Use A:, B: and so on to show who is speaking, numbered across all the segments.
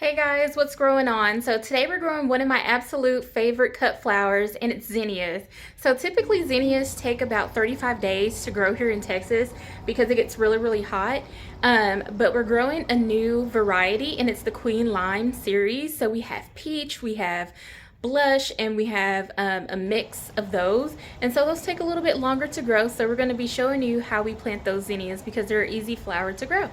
A: Hey guys, what's growing on? So today we're growing one of my absolute favorite cut flowers, and it's zinnias. So typically zinnias take about 35 days to grow here in Texas because it gets really hot. But we're growing a new variety, and it's the Queen Lime series. So we have peach, we have blush, and we have a mix of those. And so those take a little bit longer to grow. So we're going to be showing you how we plant those zinnias because they're an easy flower to grow.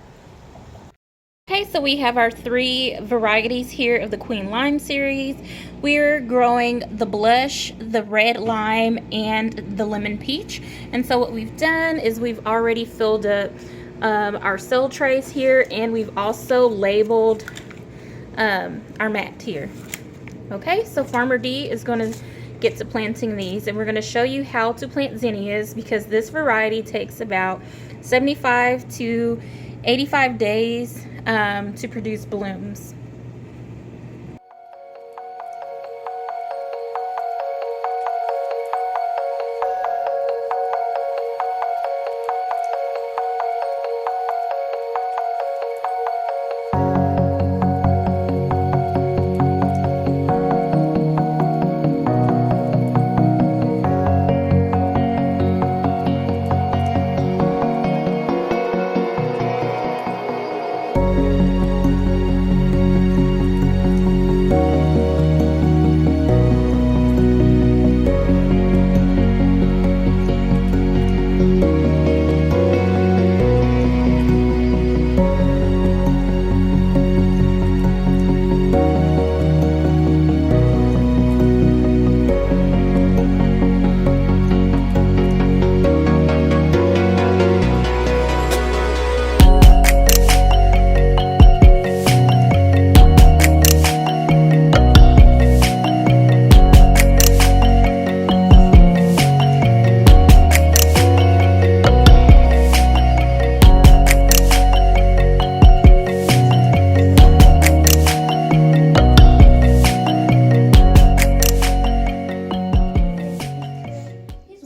A: Okay, so we have our three varieties here of the Queen Lime series. We're growing the blush, the red lime, and the lemon peach. And so what we've done is we've already filled up our cell trays here, and we've also labeled our mat here. Okay, so Farmer D is going to get to planting these, and we're going to show you how to plant zinnias because this variety takes about 75 to 85 days to produce blooms.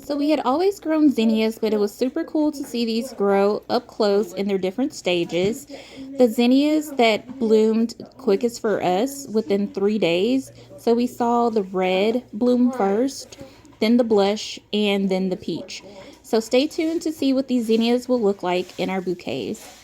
A: So we had always grown zinnias, but it was super cool to see these grow up close in their different stages. The zinnias that bloomed quickest for us within 3 days. So we saw the red bloom first, then the blush, and then the peach. So stay tuned to see what these zinnias will look like in our bouquets.